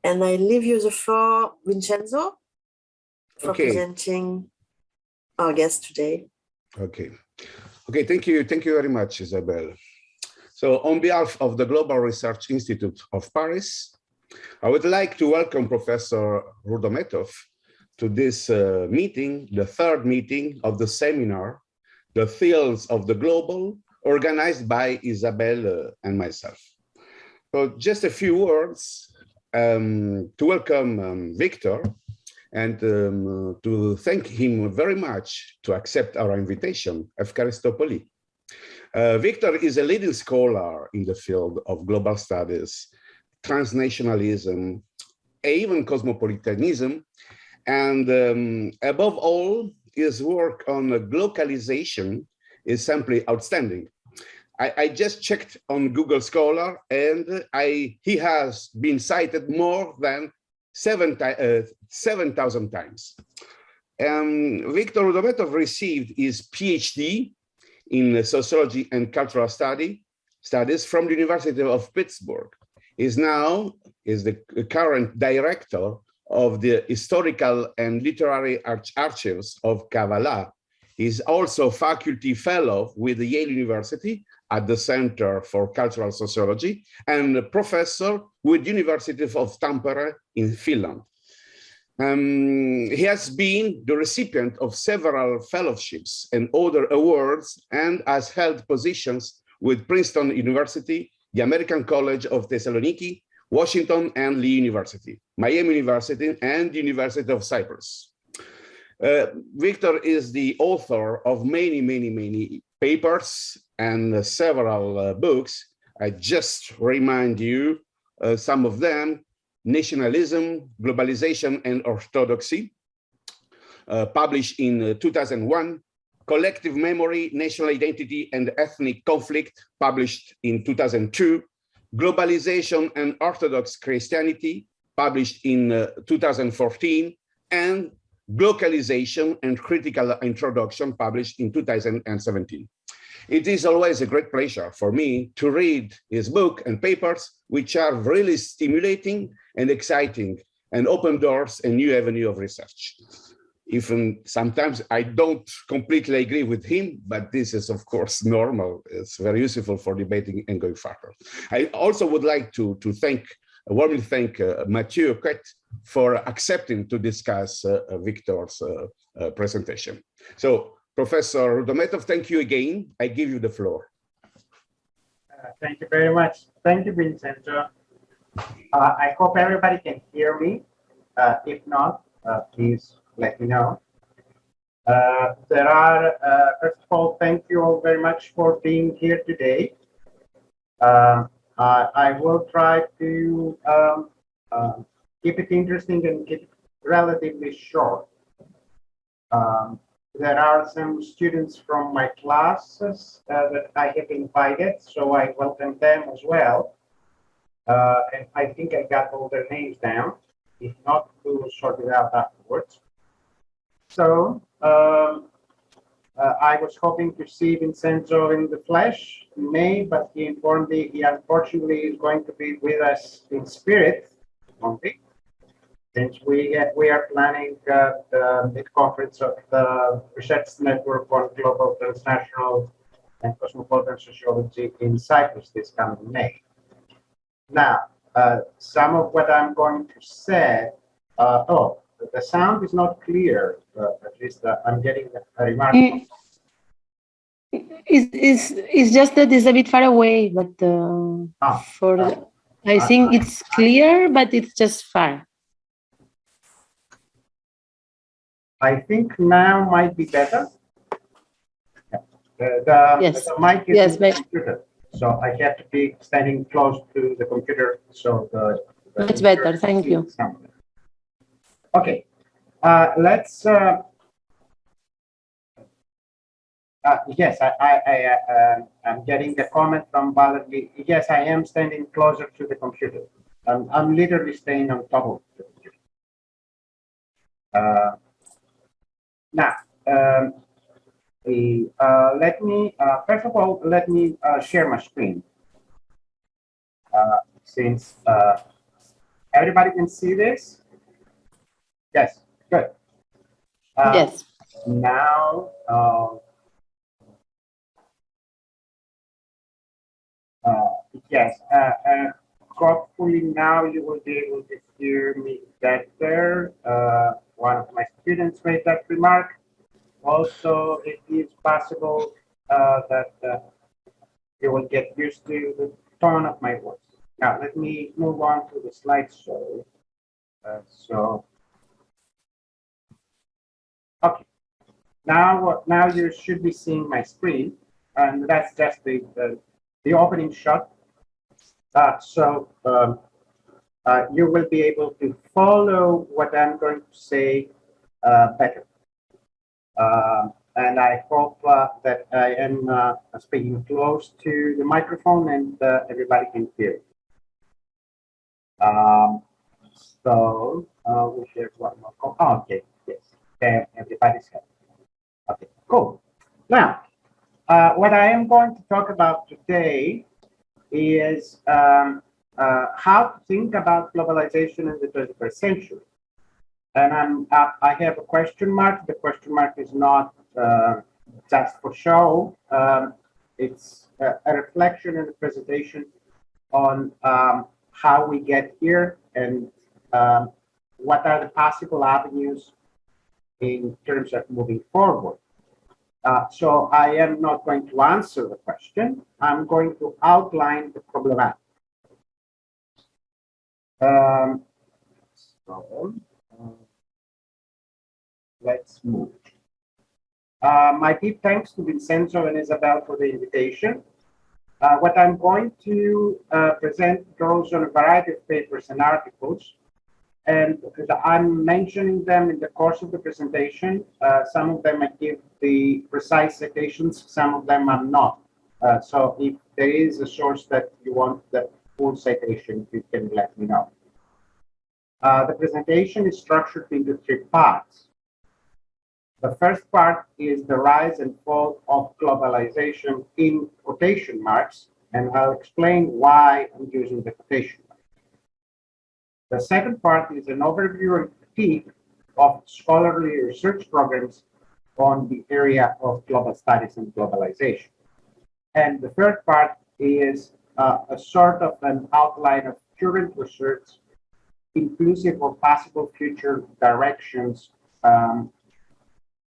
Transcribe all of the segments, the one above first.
And I leave you the floor, Vincenzo, for presenting our guest today. Okay, thank you very much, Isabel. So on behalf of the Global Research Institute of Paris, I would like to welcome Professor Rudometov to this meeting, the third meeting of the seminar, The Fields of the Global, organized by Isabel and myself. So just a few words to welcome Victor and to thank him very much to accept our invitation, Efkaristopoli. Victor is a leading scholar in the field of global studies, transnationalism, even cosmopolitanism, and above all, his work on globalization is simply outstanding. I just checked on Google Scholar, and he has been cited more than 7,000 times. Victor Rudometov received his PhD in Sociology and Cultural Studies from the University of Pittsburgh. Is now the current director of the Historical and Literary Archives of Kabbalah. He's also faculty fellow with the Yale University at the Center for Cultural Sociology and a professor with University of Tampere in Finland. He has been the recipient of several fellowships and other awards and has held positions with Princeton University, the American College of Thessaloniki, Washington and Lee University, Miami University, and the University of Cyprus. Victor is the author of many papers and several books. I just remind you some of them: Nationalism, Globalization, and Orthodoxy, published in 2001, Collective Memory, National Identity, and Ethnic Conflict, published in 2002, Globalization and Orthodox Christianity, published in 2014, and Globalization and Critical Introduction, published in 2017. It is always a great pleasure for me to read his book and papers, which are really stimulating and exciting and open doors a new avenue of research. Even sometimes I don't completely agree with him, but this is of course normal. It's very useful for debating and going further. I also would like to warmly thank Mathieu Quet for accepting to discuss Victor's presentation. So Professor Rudometov, thank you again. I give you the floor. Thank you very much. Thank you, Vincenzo. I hope everybody can hear me. If not, please let me know. First of all, thank you all very much for being here today. I will try to keep it interesting and keep it relatively short. There are some students from my classes that I have invited, so I welcome them as well. And I think I got all their names down. If not, we'll sort it out afterwards. So I was hoping to see Vincenzo in the flesh in May, but he informed me he unfortunately is going to be with us in spirit only, since we are planning the mid-conference of the Research Network on Global, Transnational, and Cosmopolitan Sociology in Cyprus this coming May. Now, some of what I'm going to say, the sound is not clear, at least I'm getting a remark. It's just that it's a bit far away, but I think it's clear, but it's just far. I think now might be better. Yes. The mic is in the computer, so I have to be standing close to the computer. So it's better. Thank you. Okay, let's. Yes, I'm getting a comment from Valerie. Yes, I am standing closer to the computer. I'm literally staying on top of the computer. Now, let me, first of all, let me share my screen. Since Everybody can see this? Yes, good. Yes. Now, yes, hopefully now you will be able to hear me better. One of my students made that remark. Also, it is possible that you will get used to the tone of my voice. Now, let me move on to the slideshow. Okay. Now you should be seeing my screen, and that's just the opening shot. You will be able to follow what I'm going to say better. And I hope that I am speaking close to the microphone and everybody can hear. We share one more. Oh, okay, yes, everybody's happy. Okay, cool. Now, what I am going to talk about today is how to think about globalization in the 21st century. And I have a question mark. The question mark is not just for show. It's a reflection in the presentation on how we get here and what are the possible avenues in terms of moving forward. So I am not going to answer the question. I'm going to outline the problematic. Let's move. My deep thanks to Vincenzo and Isabel for the invitation. What I'm going to present goes on a variety of papers and articles, and I'm mentioning them in the course of the presentation. Some of them I give the precise citations, some of them I'm not. So if there is a source that you want the full citation, you can let me know. The presentation is structured into 3 parts. The first part is the rise and fall of globalization in quotation marks, and I'll explain why I'm using the quotation marks. The second part is an overview and critique of scholarly research programs on the area of global studies and globalization. And the third part is a sort of an outline of current research, inclusive of possible future directions,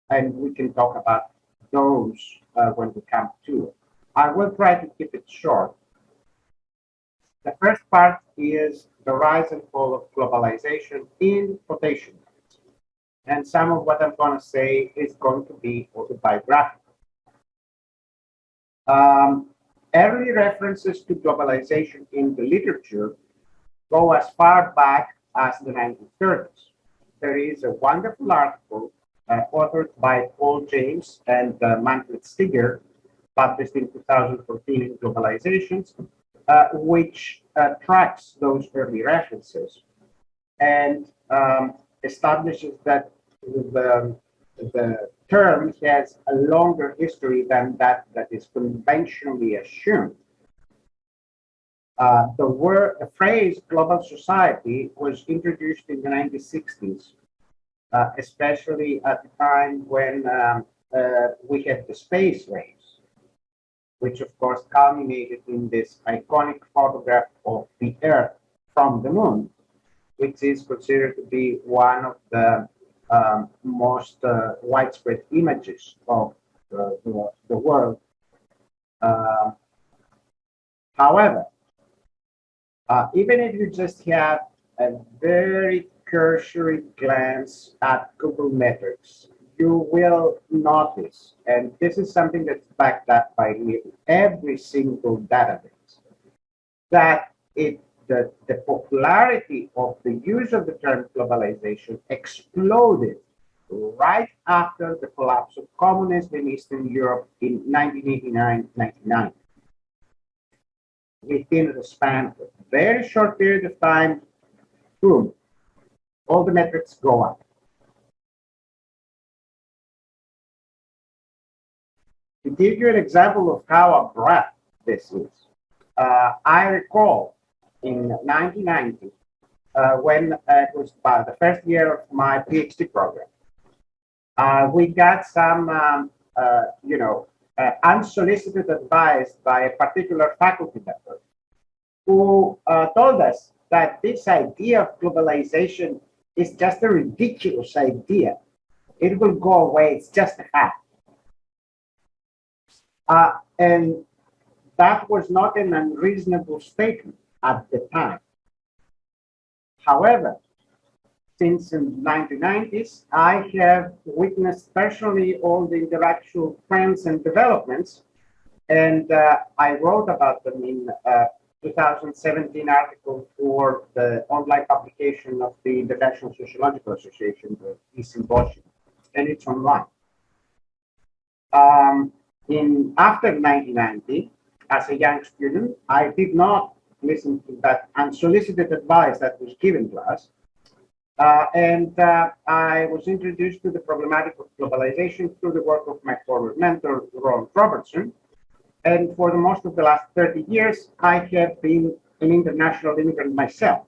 and we can talk about those when we come to it. I will try to keep it short. The first part is the rise and fall of globalization in quotation marks. And some of what I'm going to say is going to be autobiographical. Early references to globalization in the literature go as far back as the 1930s. There is a wonderful article authored by Paul James and Manfred Stiger, published in 2014 in Globalizations, which tracks those early references and establishes that the term has a longer history than that is conventionally assumed. The phrase global society was introduced in the 1960s, especially at the time when we had the space race, which of course culminated in this iconic photograph of the Earth from the moon, which is considered to be one of the most widespread images of the world. However, even if you just have a very cursory glance at Google metrics, you will notice, and this is something that's backed up by every single database, that the popularity of the use of the term globalization exploded right after the collapse of communism in Eastern Europe in 1989-99. Within the span of a very short period of time, boom, all the metrics go up. To give you an example of how abrupt this is, I recall in 1990, when it was about the first year of my PhD program. We got some, unsolicited advice by a particular faculty member who told us that this idea of globalization is just a ridiculous idea. It will go away. It's just a fact. And that was not an unreasonable statement at the time. However, since the 1990s, I have witnessed personally all the intellectual trends and developments, and I wrote about them in 2017 article for the online publication of the International Sociological Association, the e-symposium, and it's online. After 1990, as a young student, I did not listen to that unsolicited advice that was given to us. I was introduced to the problematic of globalization through the work of my former mentor, Ron Robertson. And for the most of the last 30 years, I have been an international immigrant myself.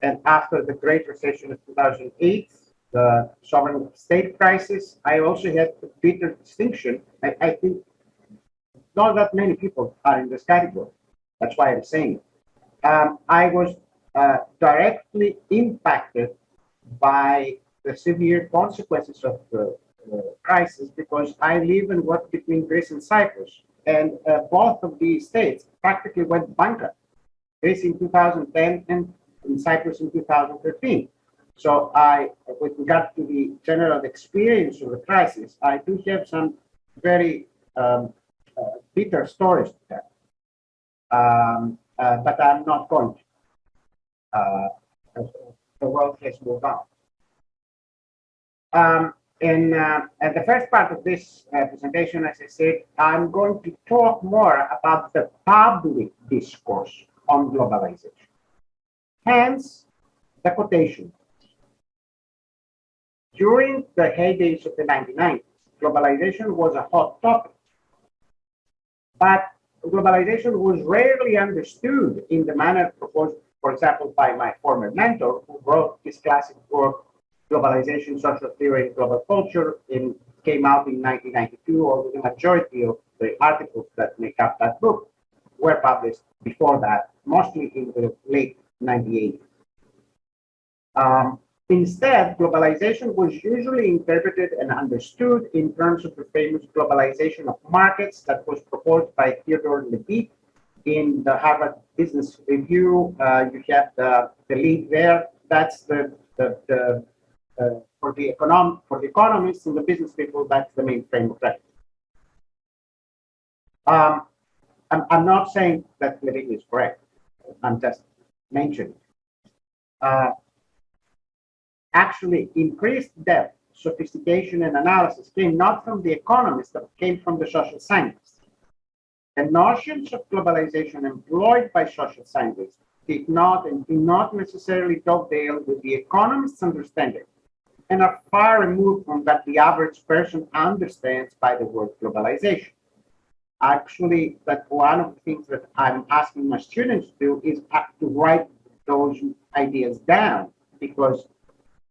And after the Great Recession of 2008, the sovereign state crisis, I also had the bitter distinction. I think not that many people are in this category. That's why I'm saying it. I was directly impacted by the severe consequences of the crisis because I live and work between Greece and Cyprus. And both of these states practically went bankrupt. Greece in 2010 and in Cyprus in 2013. So with regard to the general experience of the crisis, I do have some very bitter stories to tell. But I'm not going to. The world has moved on. And the first part of this presentation, as I said, I'm going to talk more about the public discourse on globalization. Hence, the quotation. During the heydays of the 1990s, globalization was a hot topic. But globalization was rarely understood in the manner proposed, for example, by my former mentor, who wrote his classic work, Globalization, Social Theory, and Global Culture, and came out in 1992, although the majority of the articles that make up that book were published before that, mostly in the late 1980s. Instead, globalization was usually interpreted and understood in terms of the famous globalization of markets that was proposed by Theodore Levitt in the Harvard Business Review. You have the lead there. That's for the economists and the business people. That's the main frame of reference. I'm not saying that Levitt is correct. I'm just mentioning. Actually, increased depth, sophistication, and analysis came not from the economists, but came from the social scientists. The notions of globalization employed by social scientists did not and do not necessarily dovetail with the economist's understanding and are far removed from what the average person understands by the word globalization. Actually, that one of the things that I'm asking my students to do is to write those ideas down, because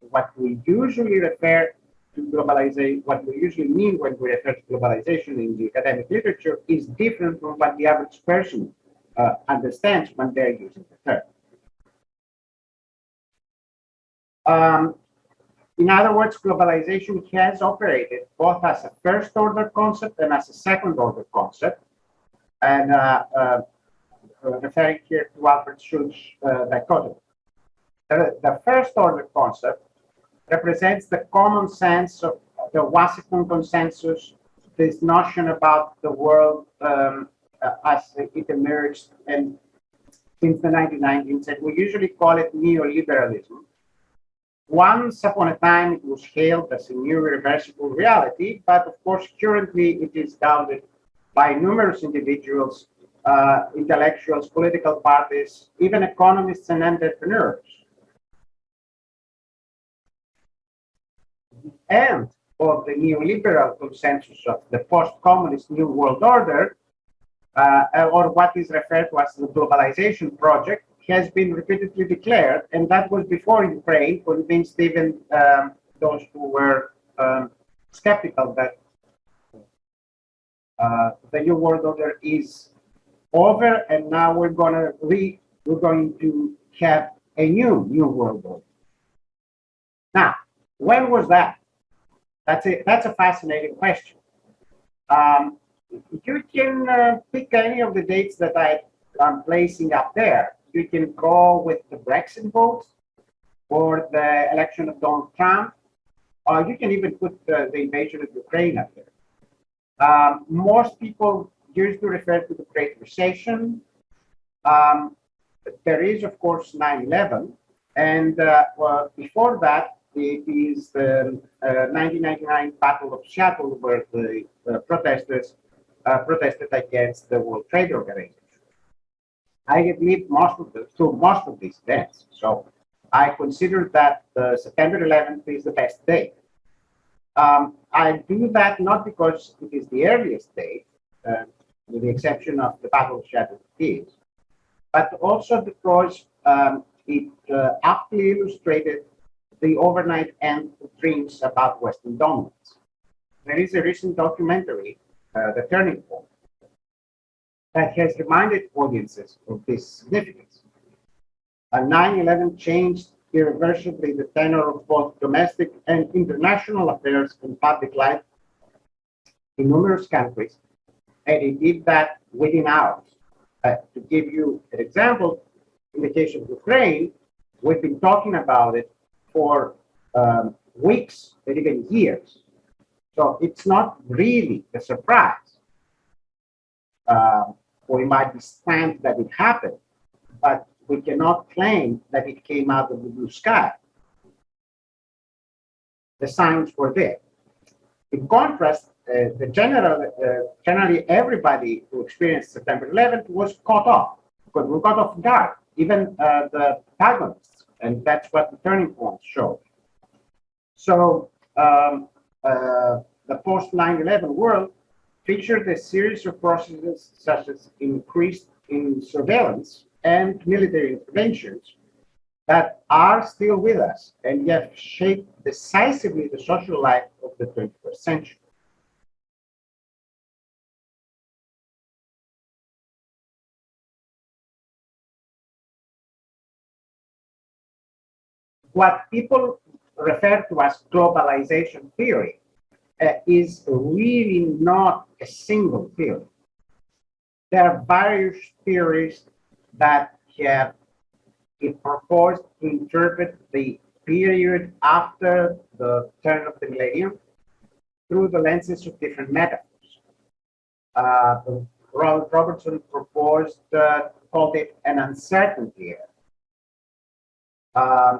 what we usually refer to globalization, what we usually mean when we refer to globalization in the academic literature is different from what the average person understands when they're using the term. In other words, globalization has operated both as a first-order concept and as a second-order concept. And referring here to Albert Schultz's dichotomy. The first-order concept represents the common sense of the Washington consensus, this notion about the world as it emerged and since the 1990s, and we usually call it neoliberalism. Once upon a time, it was hailed as a new irreversible reality, but of course, currently it is doubted by numerous individuals, intellectuals, political parties, even economists and entrepreneurs. The end of the neoliberal consensus of the post-communist New World Order, or what is referred to as the globalization project, has been repeatedly declared, and that was before Ukraine convinced even those who were skeptical that the New World Order is over, and now we're going to have a new world order. Now, when was that? That's a fascinating question. You can pick any of the dates that I'm placing up there. You can go with the Brexit vote or the election of Donald Trump, or you can even put the invasion of Ukraine up there. Most people used to refer to the Great Recession. There is, of course, 9/11, and well, before that, it is the 1999 Battle of Seattle, where the protesters protested against the World Trade Organization. I have lived through most of these events, so I consider that September 11th is the best day. I do that not because it is the earliest date, with the exception of the Battle of Seattle is, but also because it aptly illustrated the overnight end of dreams about Western dominance. There is a recent documentary, The Turning Point, that has reminded audiences of this significance. 9/11 changed irreversibly the tenor of both domestic and international affairs and public life in numerous countries, and it did that within hours. To give you an example, in the case of Ukraine, we've been talking about it for weeks and even years. So it's not really a surprise. We might be stunned that it happened, but we cannot claim that it came out of the blue sky. The signs were there. In contrast, generally everybody who experienced September 11th was caught off, because we got off guard, even the protagonists, and that's what the turning point showed. So the post 9/11 world featured a series of processes such as increased in surveillance and military interventions that are still with us and yet shaped decisively the social life of the 21st century. What people refer to as globalization theory is really not a single theory. There are various theories that have been proposed to interpret the period after the turn of the millennium through the lenses of different metaphors. Ronald Robertson called it an uncertainty era.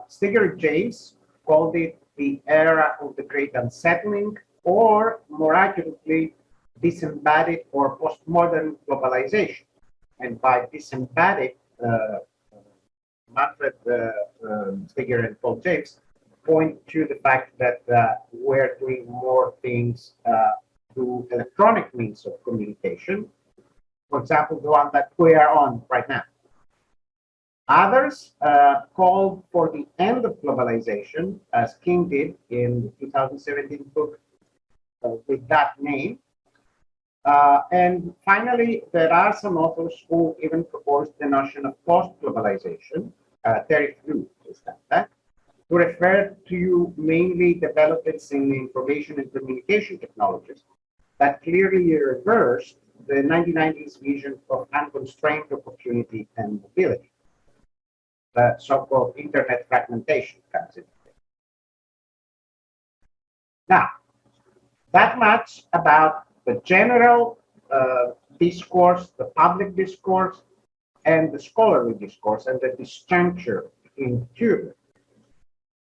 Stigler James called it the era of the great unsettling, or more accurately, disembodied or postmodern globalization. And by disembodied, Manfred Stigler and Paul James point to the fact that we're doing more things through electronic means of communication. For example, the one that we are on right now. Others called for the end of globalization, as King did in the 2017 book with that name. And finally, there are some authors who even proposed the notion of post-globalization. Terry Flew is that, to refer to mainly developments in information and communication technologies that clearly reversed the 1990s vision of unconstrained opportunity and mobility. The so-called internet fragmentation comes in. Now, that much about the general discourse, the public discourse, and the scholarly discourse, and the disjuncture between the two.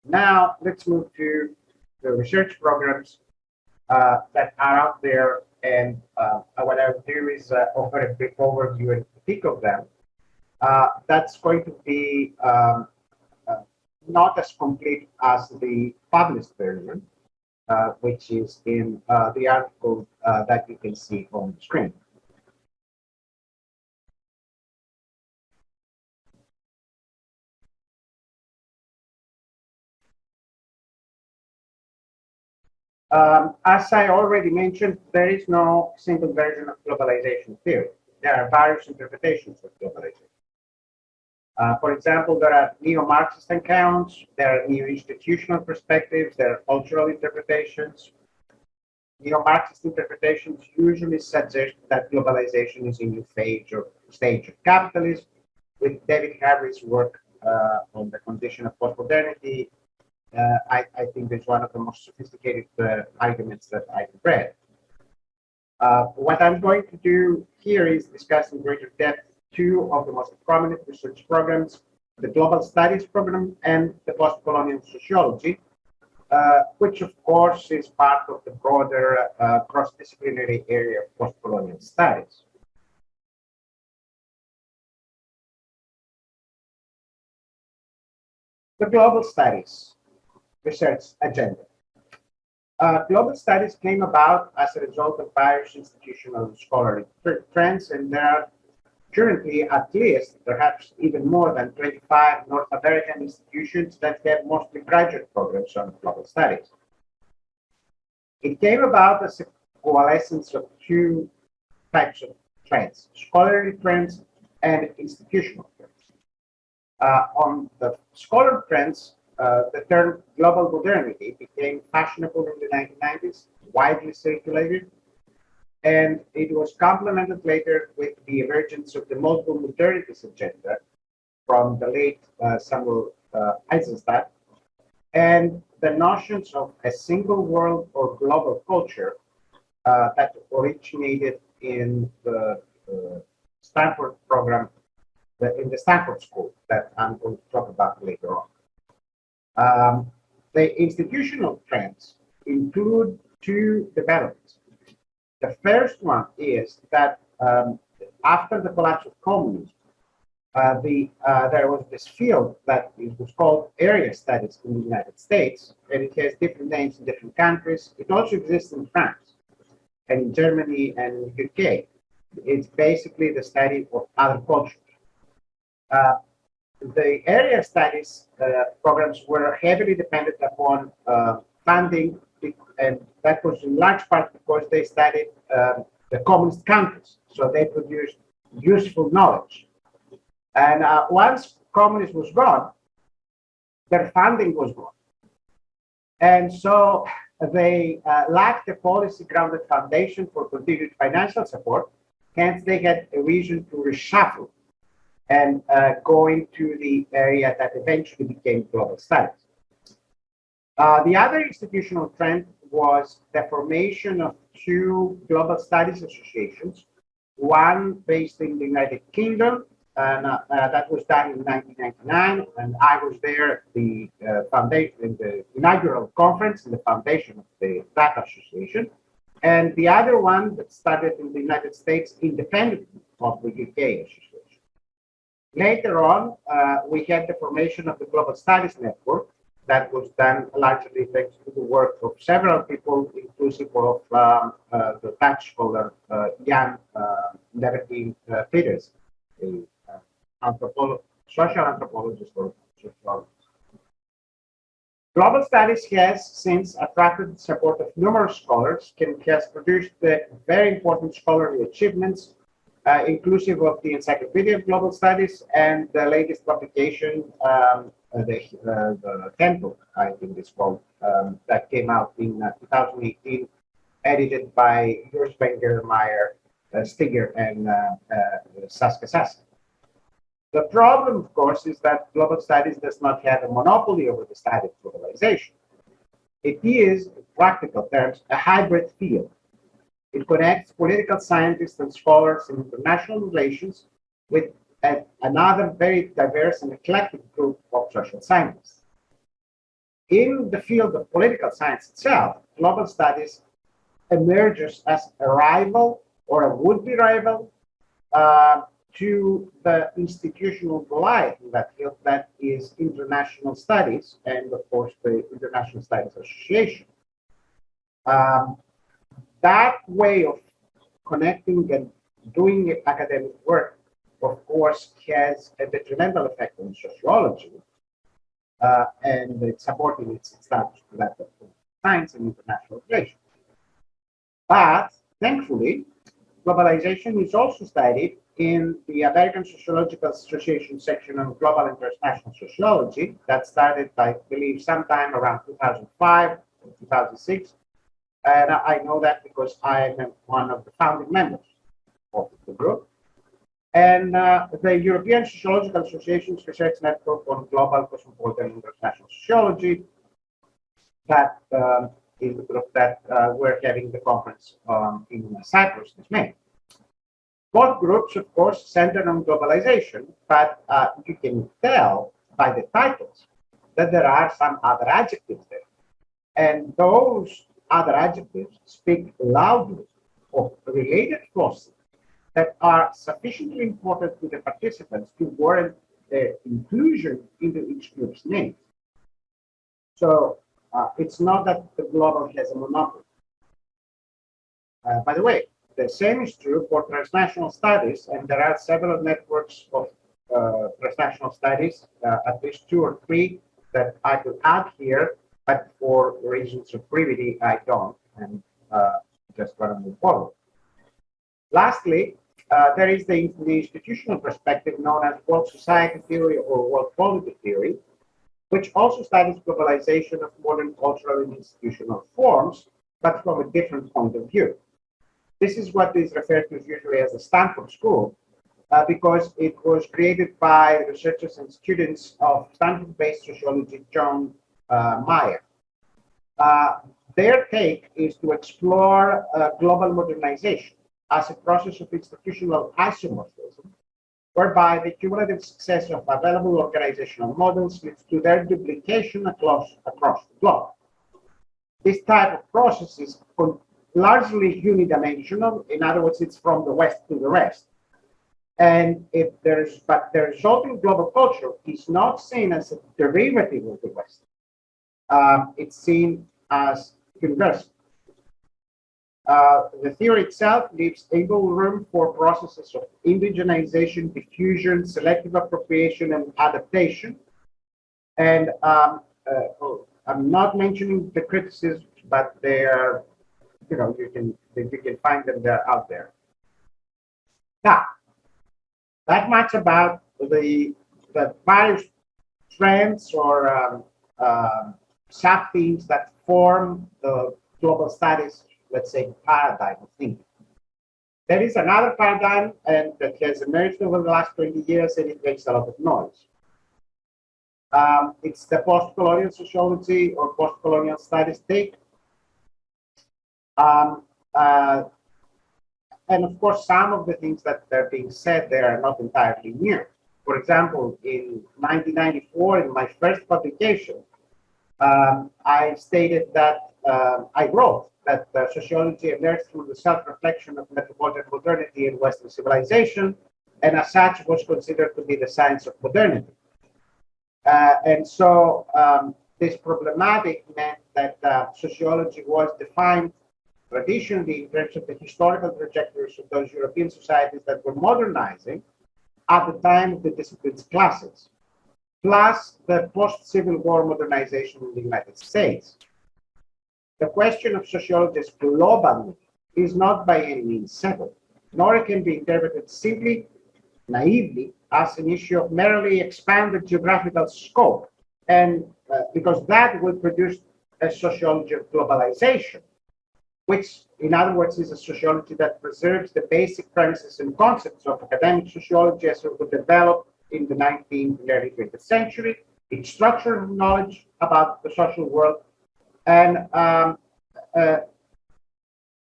Now, let's move to the research programs that are out there, and what I'll do is offer a brief overview and critique of them. That's going to be not as complete as the published version, which is in the article that you can see on the screen. As I already mentioned, there is no single version of globalization theory. There are various interpretations of globalization. For example, there are neo-Marxist accounts, there are neo-institutional perspectives, there are cultural interpretations. Neo-Marxist interpretations usually suggest that globalization is a new stage of capitalism, with David Harvey's work on the condition of postmodernity. I think it's one of the most sophisticated arguments that I've read. What I'm going to do here is discuss in greater depth two of the most prominent research programs, the Global Studies program and the Post-Colonial Sociology, which of course is part of the broader cross-disciplinary area of post-colonial studies. The Global Studies research agenda. Global studies came about as a result of various institutional and scholarly trends, and there are currently at least, perhaps even more than 25 North American institutions that have mostly graduate programs on global studies. It came about as a coalescence of two types of trends, scholarly trends and institutional trends. On the scholar trends, the term global modernity became fashionable in the 1990s, widely circulated, and it was complemented later with the emergence of the multiple modernities agenda from the late Samuel Eisenstadt, and the notions of a single world or global culture that originated in the Stanford program, in the Stanford School that I'm going to talk about later on. The institutional trends include two developments. The first one is that after the collapse of communism, there was this field that was called area studies in the United States, and it has different names in different countries. It also exists in France and in Germany and in the UK. It's basically the study of other cultures. The area studies programs were heavily dependent upon funding, and that was in large part because they studied the communist countries, so they produced useful knowledge. And once communism was gone, their funding was gone. And so they lacked a policy-grounded foundation for continued financial support, hence they had a reason to reshuffle and go into the area that eventually became global studies. The other institutional trend was the formation of two global studies associations, one based in the United Kingdom, and that was done in 1999, and I was there at the foundation, in the inaugural conference in the foundation of that association, and the other one that started in the United States independently of the UK association. Later on, we had the formation of the Global Studies Network that was done largely thanks to the work of several people, inclusive of the Dutch scholar Jan Levertine Peters, a social anthropologist or sociologist. Global Studies has since attracted the support of numerous scholars and has produced very important scholarly achievements, inclusive of the Encyclopedia of Global Studies and the latest publication, the handbook, I think it's called, that came out in 2018, edited by Gersbenger, Meyer, Stiger, and Saska. The problem, of course, is that global studies does not have a monopoly over the study of globalization. It is, in practical terms, a hybrid field. It connects political scientists and scholars in international relations with another very diverse and eclectic group of social scientists. In the field of political science itself, global studies emerges as a rival or a would-be rival to the institutional Goliath in that field, that is international studies, and of course the International Studies Association. That way of connecting and doing academic work, of course, has a detrimental effect on sociology, and it's supporting its establishment. science and international relations. But thankfully, globalization is also studied in the American Sociological Association section of Global International Sociology that started, I believe, sometime around 2005 or 2006. And I know that because I am one of the founding members of the group. And the European Sociological Association's research network on global cosmopolitan international sociology, that is the group that we're having the conference in Cyprus this May. Both groups, of course, center on globalization, but you can tell by the titles that there are some other adjectives there. And those other adjectives speak loudly of related clauses that are sufficiently important to the participants to warrant their inclusion into each group's name. So it's not that the global has a monopoly. By the way, the same is true for transnational studies, and there are several networks of transnational studies, at least 2 or 3 that I could add here, but for reasons of brevity, I don't, and just going to move forward. Lastly, there is the institutional perspective known as world society theory or world polity theory, which also studies globalization of modern cultural and institutional forms, but from a different point of view. This is what is referred to usually as the Stanford School, because it was created by researchers and students of Stanford-based sociology John Mayer. Their take is to explore global modernization as a process of institutional isomorphism, whereby the cumulative success of available organizational models leads to their duplication across the globe. This type of process is largely unidimensional. In other words, it's from the West to the rest. And but the resulting global culture is not seen as a derivative of the West. It's seen as universal. The theory itself leaves ample room for processes of indigenization, diffusion, selective appropriation, and adaptation. And I'm not mentioning the criticisms, but they are, you can find them there out there. Now, that much about the various trends or sub-themes that form the global studies, let's say, paradigm of thinking. There is another paradigm and that has emerged over the last 20 years, and it makes a lot of noise. It's the post-colonial sociology or post-colonial studies take. And of course, some of the things that are being said there are not entirely new. For example, in 1994, in my first publication, I stated that I wrote that sociology emerged through the self-reflection of metropolitan modernity in Western civilization, and as such was considered to be the science of modernity. And so this problematic meant that sociology was defined traditionally in terms of the historical trajectories of those European societies that were modernizing at the time of the discipline's classes, plus the post-Civil War modernization in the United States. The question of sociology's globally is not by any means settled, nor it can be interpreted simply, naively, as an issue of merely expanded geographical scope, and because that would produce a sociology of globalization, which, in other words, is a sociology that preserves the basic premises and concepts of academic sociology as it would develop in the 19th and early 20th century, its structure of knowledge about the social world, and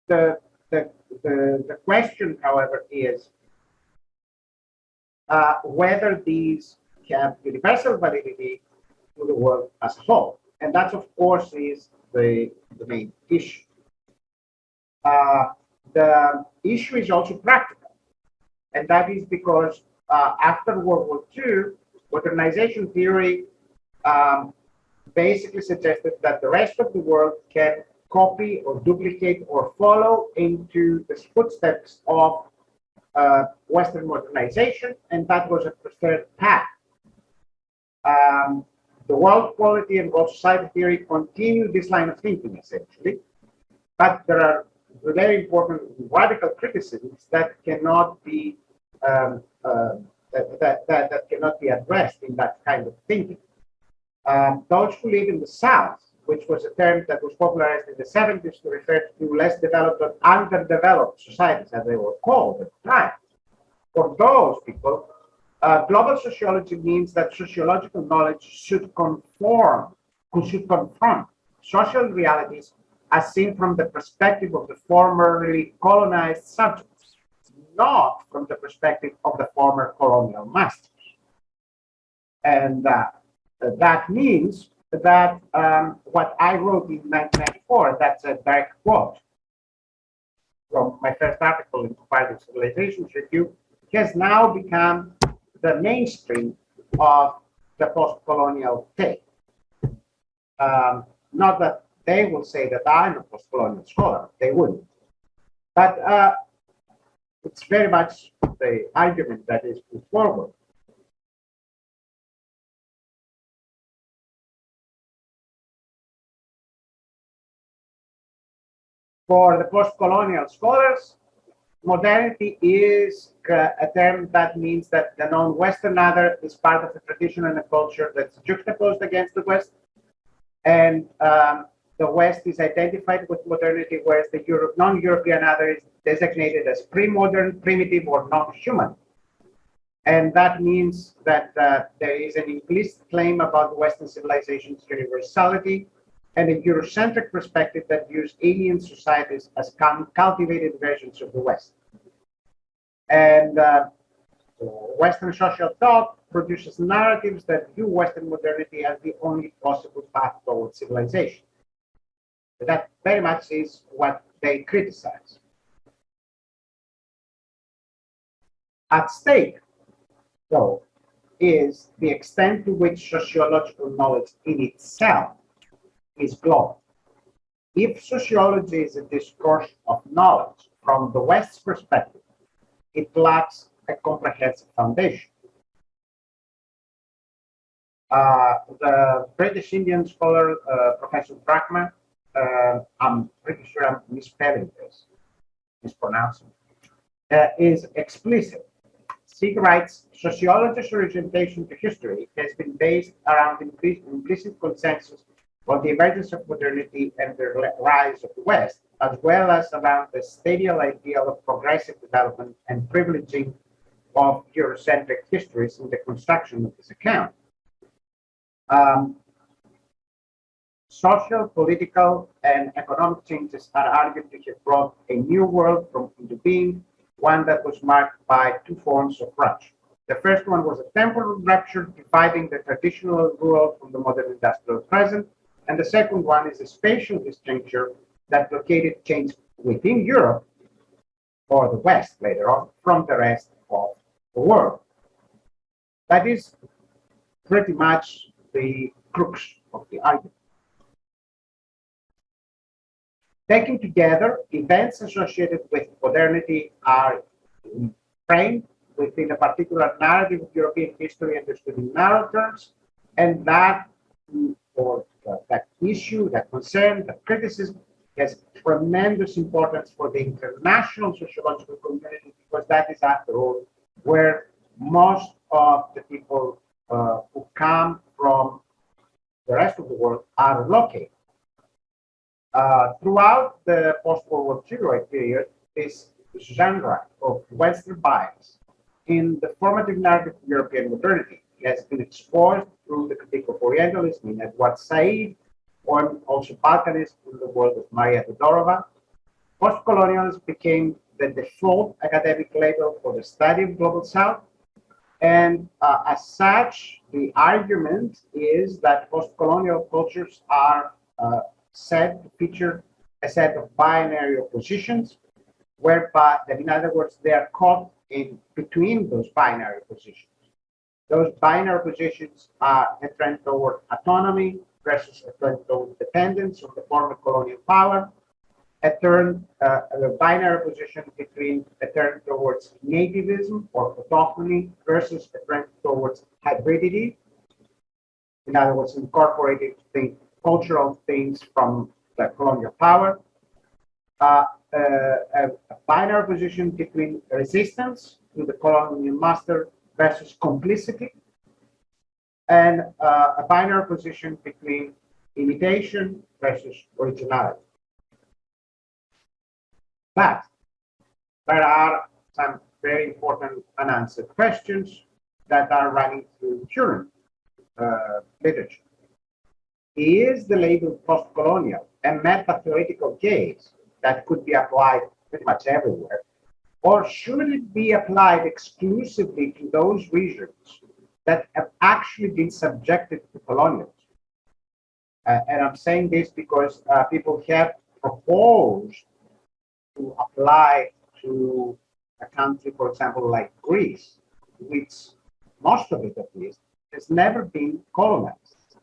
the question, however, is whether these have universal validity to the world as a whole. And that, of course, is the main issue. The issue is also practical, and that is because after World War II, modernization theory basically suggested that the rest of the world can copy or duplicate or follow into the footsteps of Western modernization, and that was a preferred path. the world quality and world society theory continue this line of thinking essentially, but there are very important radical criticisms that cannot be that cannot be addressed in that kind of thinking. Those who live in the South, which was a term that was popularized in the 70s to refer to less developed or underdeveloped societies, as they were called at the time. For those people, global sociology means that sociological knowledge should confront social realities as seen from the perspective of the formerly colonized subjects, not from the perspective of the former colonial masters. And that means that what I wrote in 1994, that's a direct quote from my first article in Comparative Civilizations Review, has now become the mainstream of the post-colonial take. Not that they will say that I'm a post-colonial scholar, they wouldn't. But it's very much the argument that is put forward. For the post-colonial scholars, modernity is a term that means that the non-Western other is part of the tradition and a culture that's juxtaposed against the West. And the West is identified with modernity, whereas the non-European other is designated as pre-modern, primitive, or non-human. And that means that there is an implicit claim about Western civilization's universality and a Eurocentric perspective that views alien societies as cultivated versions of the West. And Western social thought produces narratives that view Western modernity as the only possible path towards civilization. That very much is what they criticize. At stake, though, is the extent to which sociological knowledge in itself is global. If sociology is a discourse of knowledge from the West's perspective, it lacks a comprehensive foundation. The British Indian scholar, Professor Brahma, I'm pretty sure I'm misspelling this, mispronouncing, is explicit. He writes, sociology's orientation to history has been based around implicit consensus on the emergence of modernity and the rise of the West, as well as around the stadial ideal of progressive development and privileging of Eurocentric histories in the construction of this account. Social, political, and economic changes are argued to have brought a new world into being, one that was marked by two forms of rupture. The first one was a temporal rupture dividing the traditional world from the modern industrial present, and the second one is a spatial disjuncture that located change within Europe, or the West later on, from the rest of the world. That is pretty much the crux of the argument. Taken together, events associated with modernity are framed within a particular narrative of European history understood in narrow terms, and that, or that issue, that concern, that criticism has tremendous importance for the international sociological community, because that is, after all, where most of the people who come from the rest of the world are located. Throughout the post-World War II period, this genre of Western bias in the formative narrative of European modernity has been exposed through the critique of Orientalism in Edward Said, and also Balkanism in the world of Maria Todorova. Post-colonialism became the default academic label for the study of Global South. And as such, the argument is that post-colonial cultures are said to feature a set of binary oppositions, whereby, in other words, they are caught in between those binary positions. Those binary positions are a trend toward autonomy versus a trend toward dependence on the former colonial power, a binary position between a turn towards nativism or autochthony versus a trend towards hybridity, in other words, incorporated cultural things from the colonial power, a binary position between resistance to the colonial master versus complicity, and a binary position between imitation versus originality. But there are some very important unanswered questions that are running through current literature. Is the label post-colonial a meta-theoretical case that could be applied pretty much everywhere, or should it be applied exclusively to those regions that have actually been subjected to colonialism? And I'm saying this because people have proposed to apply to a country, for example, like Greece, which most of it at least has never been colonized.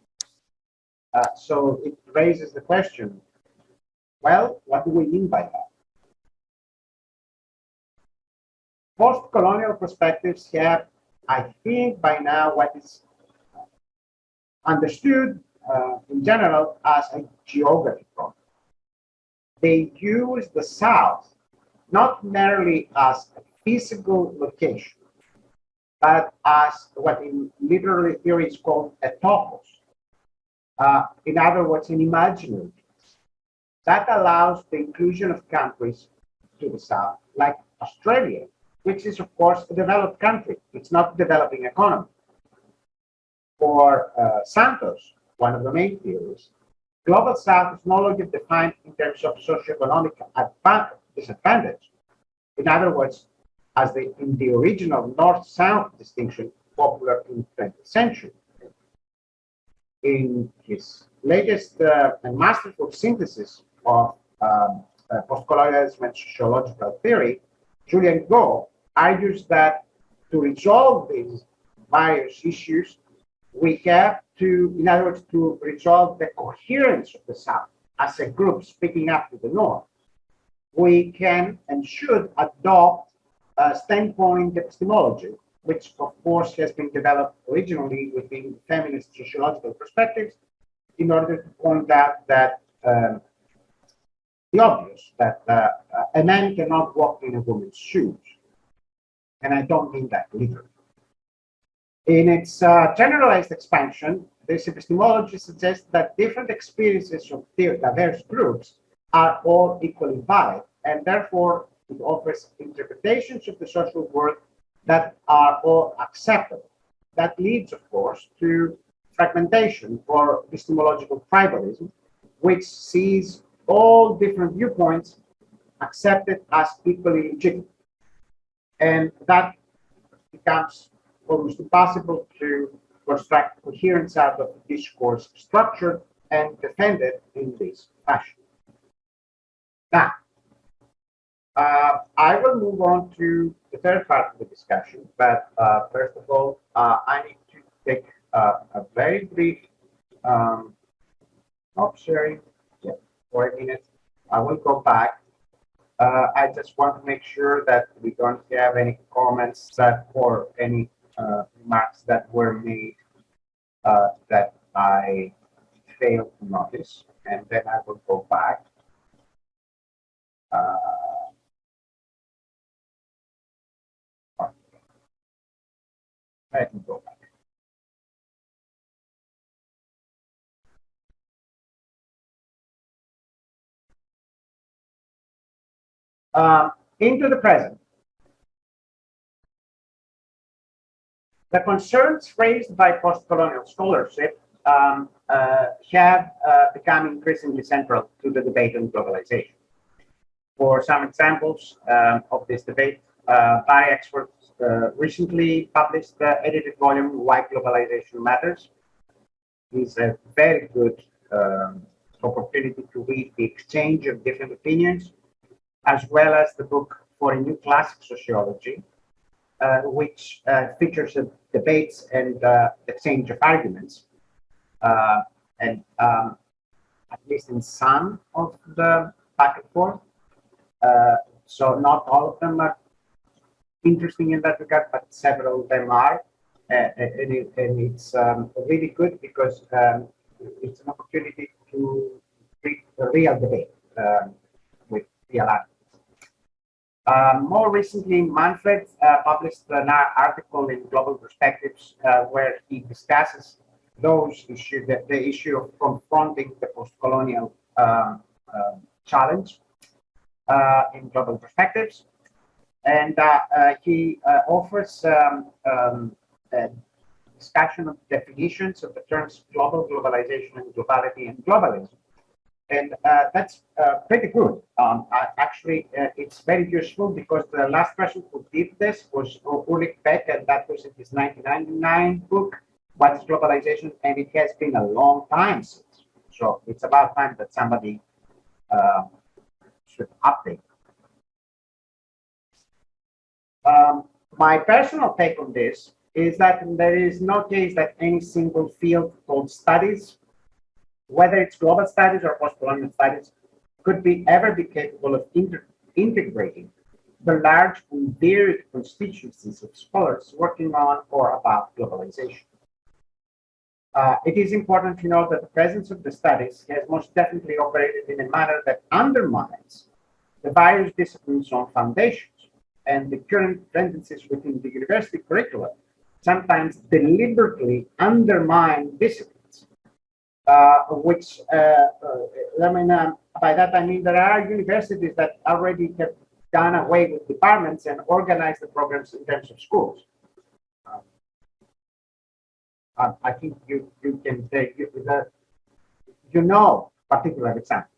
So it raises the question, well, what do we mean by that? Post-colonial perspectives have, I think by now, what is understood in general as a geography problem. They use the South not merely as a physical location, but as what in literary theory is called a topos. In other words, an imaginary place. That allows the inclusion of countries to the south, like Australia, which is, of course, a developed country. It's not a developing economy. For Santos, one of the main theories, global south is no longer defined in terms of socioeconomic disadvantage. In other words, as in the original north-south distinction popular in the 20th century. In his latest and masterful synthesis of post-colonialism and sociological theory, Julian Go argues that to resolve these various issues, we have to, in other words, to resolve the coherence of the South as a group speaking up to the North, we can and should adopt a standpoint epistemology, which of course has been developed originally within feminist sociological perspectives in order to point out that the obvious, that a man cannot walk in a woman's shoes. And I don't mean that literally. In its generalized expansion, this epistemology suggests that different experiences of diverse groups are all equally valid, and therefore it offers interpretations of the social world that are all acceptable. That leads, of course, to fragmentation or epistemological tribalism, which sees all different viewpoints accepted as equally legitimate. And that becomes almost impossible to construct coherence out of the discourse structure and defend it in this fashion. Now, I will move on to the third part of the discussion, but first of all, I need to take a very brief not sharing for a minute. I will go back. I just want to make sure that we don't have any comments that or any remarks that were made that I failed to notice, and then I will go back. I can go back. Into the present. The concerns raised by post-colonial scholarship have become increasingly central to the debate on globalization. For some examples of this debate, Barry experts recently published the edited volume Why Globalization Matters. It's a very good opportunity to read the exchange of different opinions, as well as the book For a New Classic Sociology, which features debates and exchange of arguments. And at least in some of the back and forth. So not all of them are interesting in that regard, but several of them are. and it's really good because it's an opportunity to read a real debate with real arguments. More recently, Manfred published an article in Global Perspectives where he discusses those issues, the issue of confronting the post-colonial challenge in Global Perspectives. And he offers a discussion of definitions of the terms global, globalization, and globality and globalism. And that's pretty good. Actually, it's very useful because the last person who did this was Ulrich Beck, and that was in his 1999 book, What is Globalization? And it has been a long time since. So it's about time that somebody should update. My personal take on this is that there is no case that any single field called studies, whether it's global studies or post-colonial studies, could ever be capable of integrating the large and varied constituencies of scholars working on or about globalization. It is important to note that the presence of the studies has most definitely operated in a manner that undermines the various disciplines' own foundations, and the current tendencies within the university curricula sometimes deliberately undermine disciplines, which, by that I mean there are universities that already have done away with departments and organized the programs in terms of schools. I think you can take, you know, particular examples.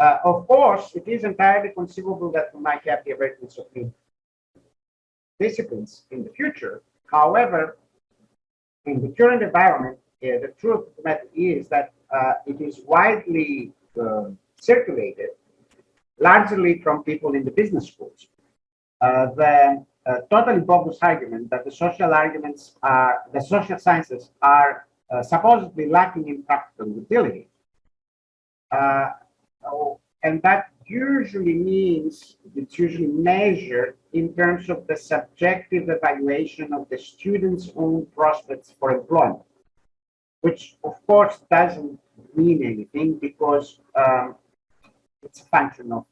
Of course, it is entirely conceivable that we might have the emergence of new disciplines in the future. However, in the current environment, the truth of the matter is that it is widely circulated, largely from people in the business schools. The totally bogus argument that the social sciences are supposedly lacking in practical utility. And that usually means it's usually measured in terms of the subjective evaluation of the student's own prospects for employment, which of course doesn't mean anything because it's a function of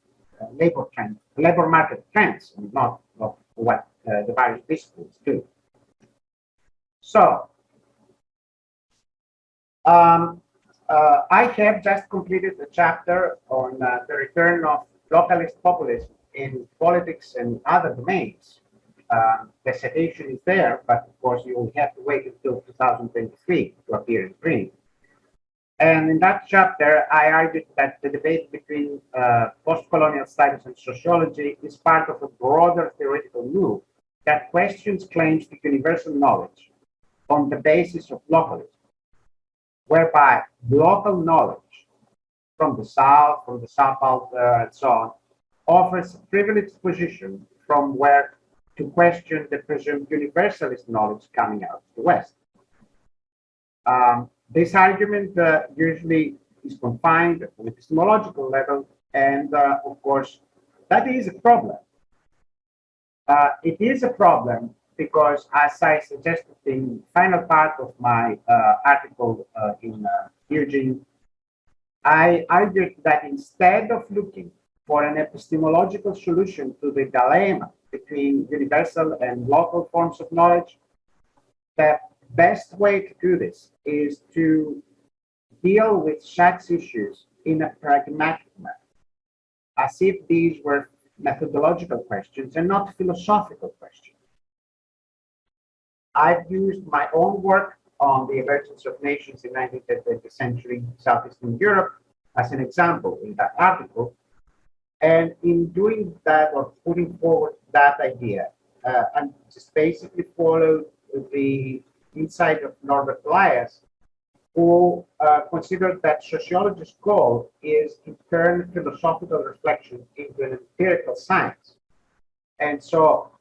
labor market trends, and not of what the various disciplines do. So, I have just completed a chapter on the return of localist populism in politics and other domains. The citation is there, but of course you will have to wait until 2023 to appear in print. And in that chapter, I argued that the debate between post-colonial studies and sociology is part of a broader theoretical move that questions claims to universal knowledge on the basis of localism, whereby local knowledge from the South, from the South, and so on, offers a privileged position from where to question the presumed universalist knowledge coming out of the West. This argument usually is confined at an epistemological level, and of course, that is a problem. It is a problem because, as I suggested in the final part of my article in Eugene, I argued that instead of looking for an epistemological solution to the dilemma between universal and local forms of knowledge, the best way to do this is to deal with such issues in a pragmatic manner, as if these were methodological questions and not philosophical questions. I've used my own work on the emergence of nations in 19th and 20th century Southeastern Europe as an example in that article. And in doing that, or putting forward that idea, I'm just basically followed the insight of Norbert Elias, who considered that sociology's goal is to turn philosophical reflection into an empirical science. And so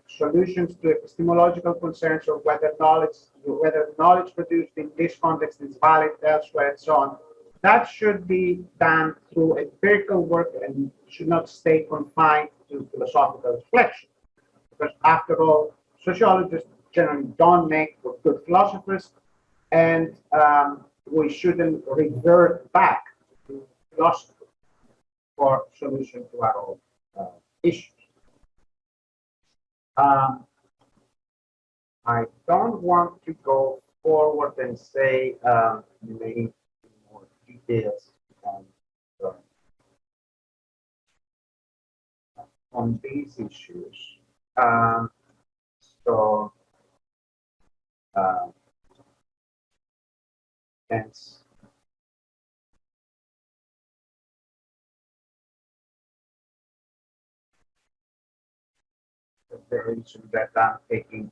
solutions to epistemological concerns of whether knowledge produced in this context is valid elsewhere and so on, that should be done through empirical work and should not stay confined to philosophical reflection. Because after all, sociologists generally don't make for good philosophers, and we shouldn't revert back to philosophy for solution to our own issues. I don't want to go forward and say many more details uh, on these issues. So, hence, the reason that I'm taking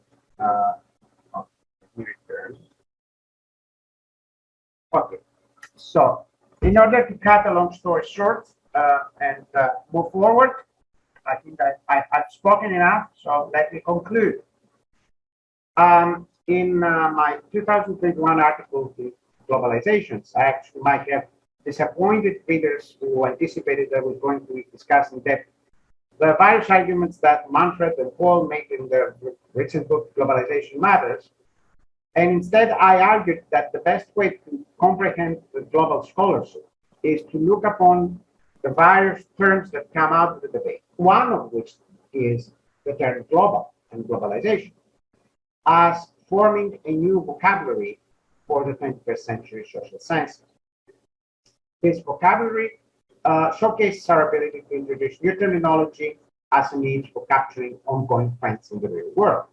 return. Okay, so in order to cut a long story short and move forward, I think that I've spoken enough, so let me conclude. In my 2021 article, Globalizations, I actually might have disappointed readers who anticipated that I was going to discuss in depth the various arguments that Manfred and Paul made in their recent book, Globalization Matters. And instead, I argued that the best way to comprehend the global scholarship is to look upon the various terms that come out of the debate, one of which is the term global and globalization, as forming a new vocabulary for the 21st century social sciences. This vocabulary showcases our ability to introduce new terminology as a means for capturing ongoing trends in the real world.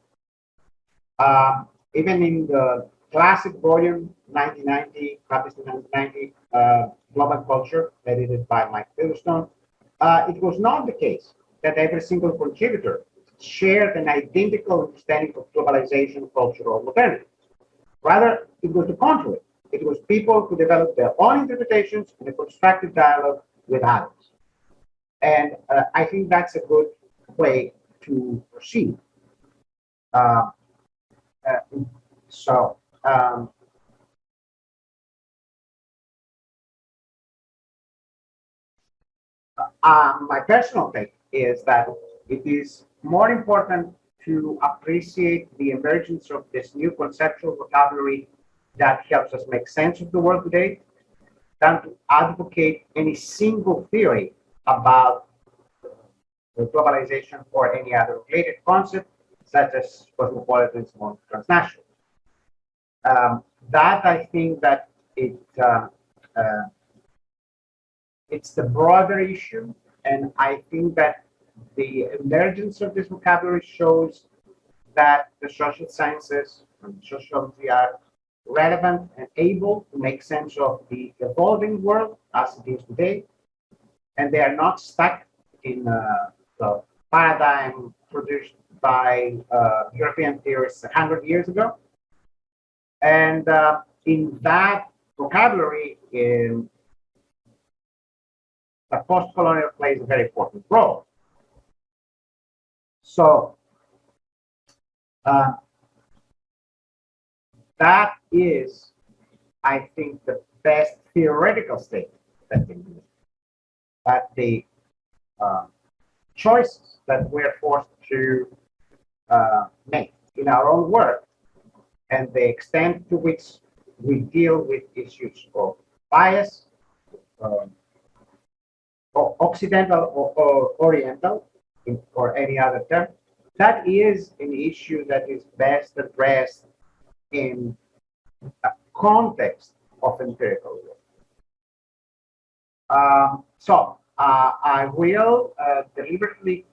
Even in the classic volume 1990, published in 1990, Global Culture, edited by Mike Featherstone, it was not the case that every single contributor shared an identical understanding of globalization, culture, or modernity. Rather, it was the contrary. It was people who developed their own interpretations in a constructive dialogue with others. And I think that's a good way to proceed. So, my personal take is that it is more important to appreciate the emergence of this new conceptual vocabulary that helps us make sense of the world today than to advocate any single theory about globalization or any other related concept, such as cosmopolitanism or transnational. That I think that it's the broader issue, and I think that the emergence of this vocabulary shows that the social sciences and sociology are relevant and able to make sense of the evolving world as it is today, and they are not stuck in the paradigm produced by European theorists 100 years ago. And in that vocabulary, the post-colonial plays a very important role. So that is, I think, the best theoretical statement that can be made. That the choices that we're forced to make in our own work and the extent to which we deal with issues of bias, or Occidental or Oriental, or any other term, that is an issue that is best addressed in a context of empirical work. So I will deliberately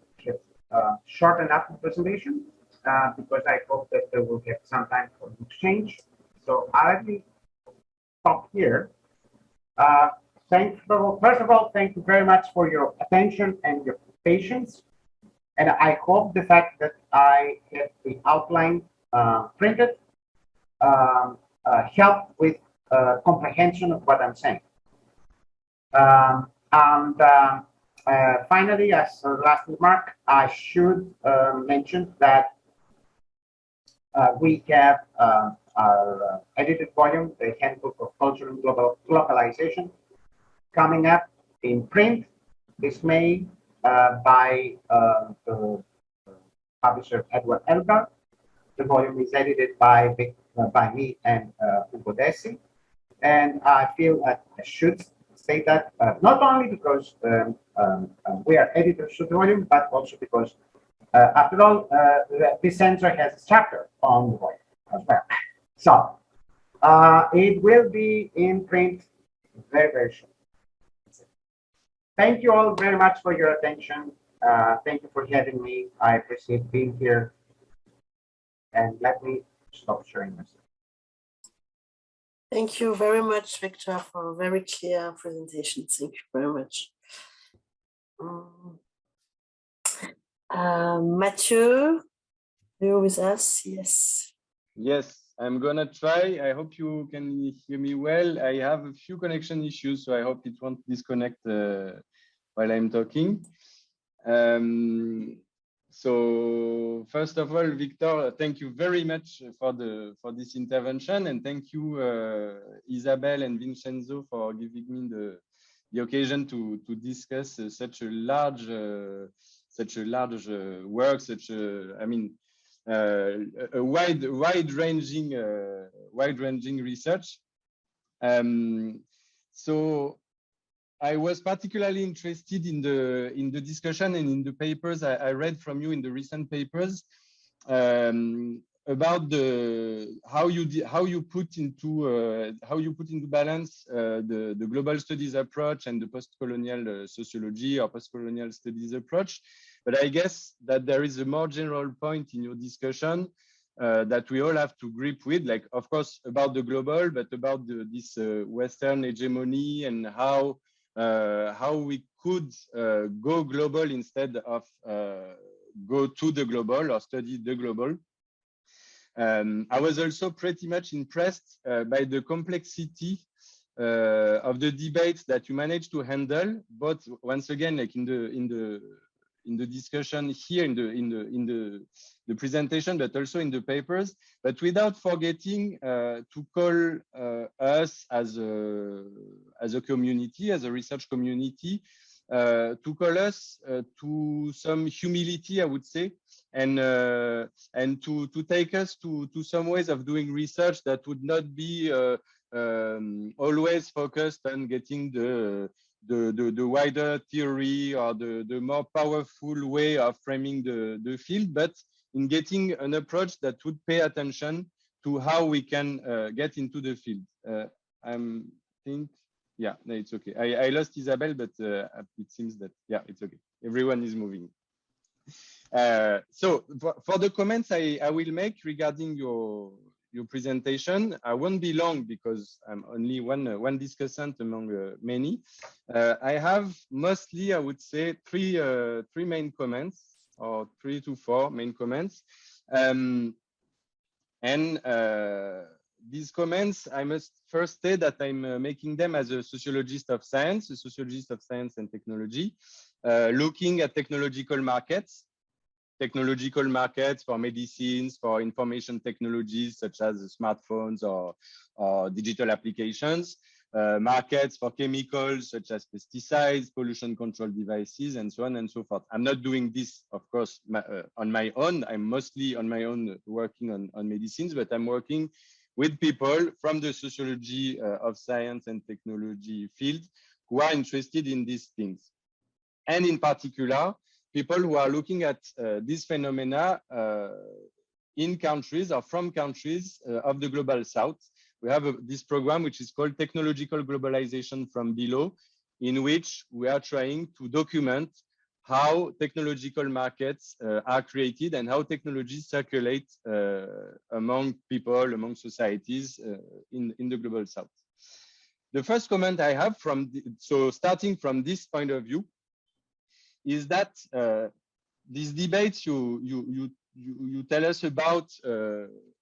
shorten up the presentation because I hope that they will get some time for exchange. So I will stop here. First of all, thank you very much for your attention and your patience. And I hope the fact that I have the outline printed helped with comprehension of what I'm saying. Finally, as a last remark, I should mention that we have our edited volume, the Handbook of Culture and Globalization, coming up in print this May by the publisher Edward Elgar. The volume is edited by me and Ugo Dessi. And I feel I should say that not only because we are editors of the volume, but also because, after all, this center has a chapter on the volume as well. So it will be in print very, very soon. Thank you all very much for your attention. Thank you for having me. I appreciate being here. And let me stop sharing myself. Thank you very much, Victor, for a very clear presentation. Thank you very much. Mathieu, you're with us? Yes. Yes, I'm gonna try. I hope you can hear me well. I have a few connection issues, so I hope it won't disconnect while I'm talking. So first of all, Victor, thank you very much for this intervention, and thank you, Isabel and Vincenzo, for giving me the occasion to discuss such a large work, a wide-ranging research. So I was particularly interested in the discussion and in the papers I read from you in the recent papers about how you put into balance the global studies approach and the post-colonial sociology or post-colonial studies approach. But I guess that there is a more general point in your discussion that we all have to grip with, like, of course, about the global, but about this Western hegemony and how we could go global instead of go to the global or study the global. I was also pretty much impressed by the complexity of the debates that you managed to handle, both once again, like in the discussion here, in the presentation, but also in the papers, but without forgetting to call us as a community, as a research community, to call us to some humility, I would say, and to take us to some ways of doing research that would not be always focused on getting the wider theory or the more powerful way of framing the field, but in getting an approach that would pay attention to how we can get into the field. Yeah, no, it's okay. I lost Isabel, but it seems that, yeah, it's okay. Everyone is moving. So for the comments I will make regarding your presentation, I won't be long because I'm only one discussant among many. I have mostly, I would say, three main comments, or 3 to 4 main comments. These comments, I must first say that I'm making them as a sociologist of science and technology, looking at technological markets for medicines, for information technologies such as smartphones or digital applications, markets for chemicals such as pesticides, pollution control devices, and so on and so forth. I'm not doing this, of course, on my own. I'm mostly on my own working on medicines, but I'm working with people from the sociology of science and technology field who are interested in these things. And in particular, people who are looking at these phenomena in countries or from countries of the global south. We have this program which is called Technological Globalization from Below, in which we are trying to document how technological markets are created and how technologies circulate among people, among societies in the global south. The first comment I have starting from this point of view, is that these debates you tell us about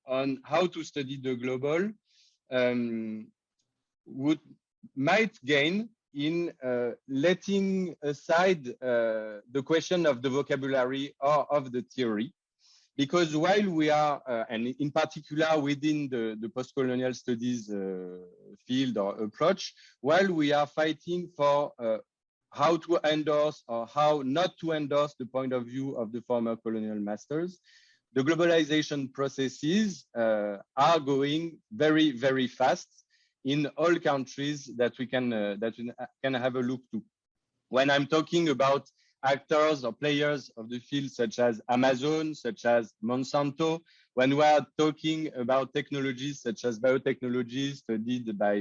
on how to study the global might gain in letting aside the question of the vocabulary or of the theory, because while we are, and in particular within the post-colonial studies field or approach, while we are fighting for how to endorse or how not to endorse the point of view of the former colonial masters, the globalization processes are going very, very fast in all countries that we can have a look to. When I'm talking about actors or players of the field, such as Amazon, such as Monsanto, when we are talking about technologies such as biotechnology studied by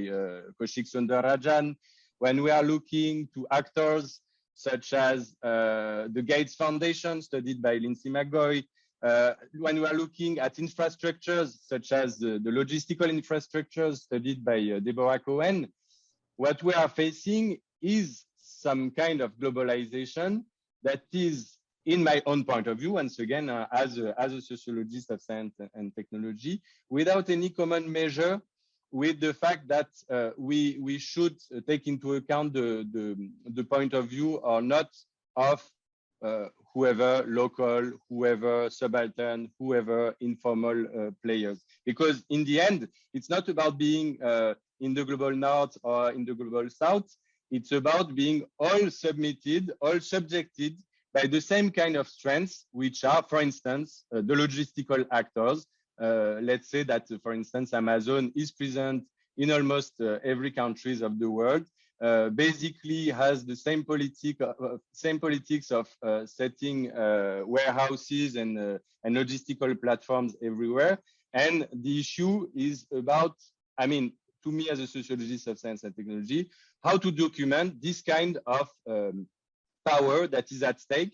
Kaushik Sundararajan, when we are looking to actors such as the Gates Foundation studied by Lindsay McGoy, when we are looking at infrastructures such as the logistical infrastructures studied by Deborah Cohen, what we are facing is some kind of globalization that is, in my own point of view, once again, as a sociologist of science and technology, without any common measure with the fact that we should take into account the point of view or not of whoever local, whoever subaltern, whoever informal players. Because in the end, it's not about being in the global north or in the global south. It's about being all submitted, all subjected by the same kind of strengths, which are, for instance, the logistical actors. Let's say that, for instance, Amazon is present in almost every countries of the world. Basically has the same politics of setting warehouses and logistical platforms everywhere. And the issue is about, I mean, to me as a sociologist of science and technology, how to document this kind of power that is at stake.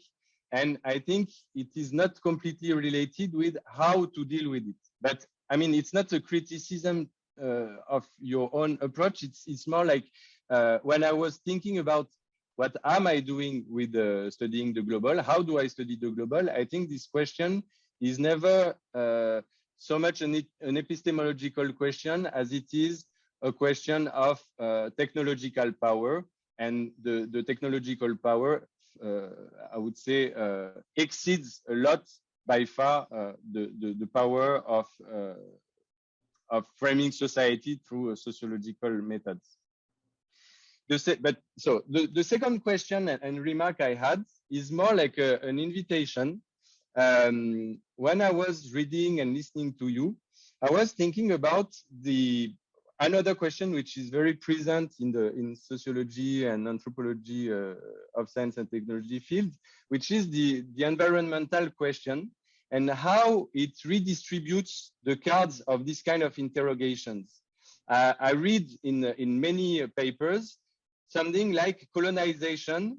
And I think it is not completely related with how to deal with it. But I mean, it's not a criticism of your own approach. It's more like when I was thinking about what am I doing with studying the global, how do I study the global? I think this question is never so much an epistemological question as it is a question of technological power, and the technological power, I would say, exceeds a lot by far the power of framing society through sociological methods. The second question and remark I had is more like an invitation. When I was reading and listening to you, I was thinking about another question which is very present in sociology and anthropology of science and technology field, which is the environmental question and how it redistributes the cards of this kind of interrogations. I read in many papers something like colonization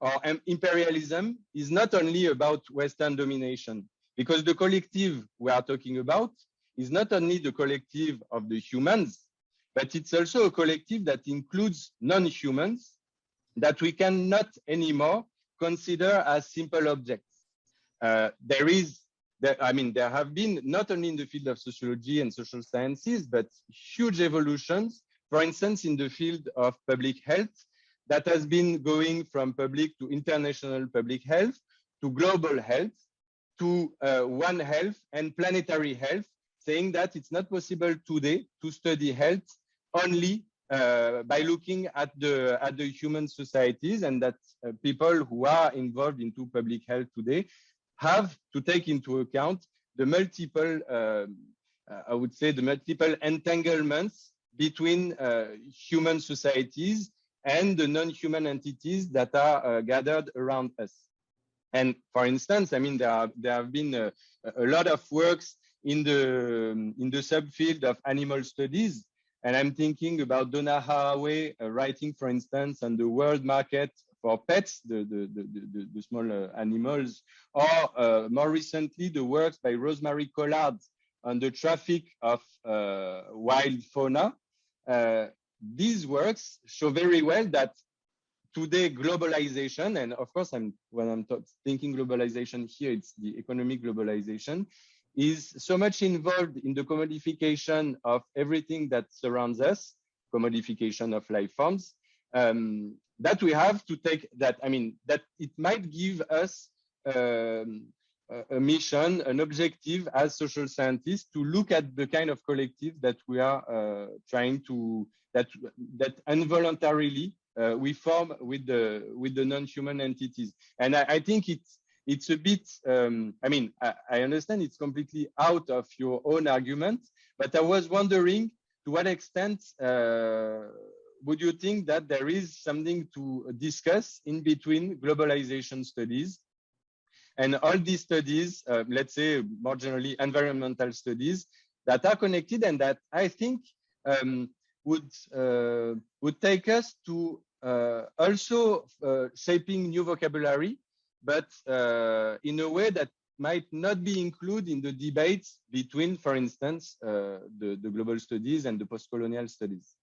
or imperialism is not only about Western domination, because the collective we are talking about is not only the collective of the humans, but it's also a collective that includes non-humans that we cannot anymore consider as simple objects. There have been, not only in the field of sociology and social sciences, but huge evolutions, for instance, in the field of public health, that has been going from public to international public health, to global health, to One Health and planetary health, saying that it's not possible today to study health only by looking at the human societies, and that people who are involved into public health today have to take into account the multiple, I would say, the multiple entanglements between human societies and the non-human entities that are gathered around us. And for instance, I mean, there have been a lot of works in the subfield of animal studies. And I'm thinking about Donna Haraway writing, for instance, on the world market for pets, the small animals, or more recently, the works by Rosemary Collard on the traffic of wild fauna. These works show very well that today globalization, and of course, when I'm thinking globalization here, it's the economic globalization, is so much involved in the commodification of everything that surrounds us, commodification of life forms, that we have to take that, I mean, that it might give us a mission, an objective as social scientists to look at the kind of collective that we are trying to, that involuntarily we form with the non-human entities. And I think it's a bit, I mean, I understand it's completely out of your own argument, but I was wondering to what extent would you think that there is something to discuss in between globalization studies and all these studies, let's say more generally environmental studies that are connected and that I think would take us to also shaping new vocabulary, but in a way that might not be included in the debates between, for instance, the global studies and the post-colonial studies.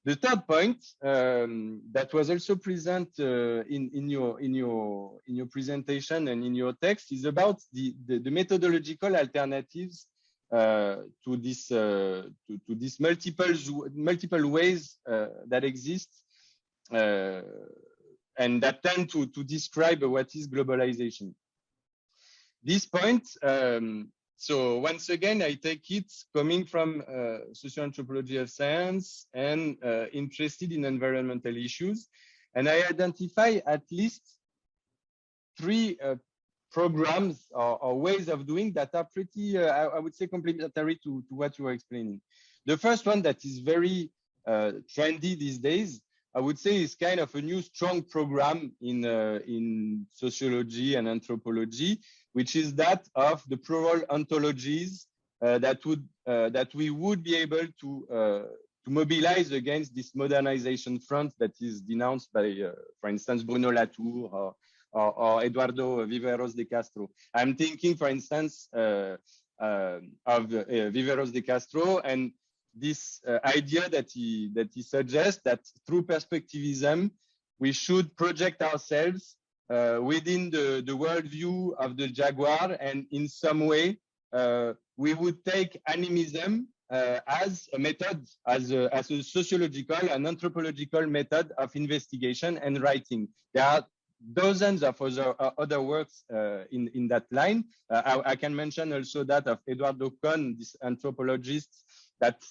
The third point that was also present in your presentation and in your text is about the methodological alternatives to these multiple ways that exist and that tend to describe what is globalization. This point, so once again, I take it coming from socio-anthropology of science and interested in environmental issues. And I identify at least three programs or ways of doing that are pretty, I would say, complementary to what you were explaining. The first one that is very trendy these days, I would say, is kind of a new strong program in sociology and anthropology, which is that of the plural ontologies that we would be able to mobilize against this modernization front that is denounced by, for instance, Bruno Latour or Eduardo Viveros de Castro. I'm thinking, for instance, of Viveros de Castro and this idea that he suggests that through perspectivism, we should project ourselves within the worldview of the jaguar, and in some way, we would take animism as a method, as a sociological and anthropological method of investigation and writing. There are dozens of other works in that line. I can mention also that of Eduardo Kohn, this anthropologist that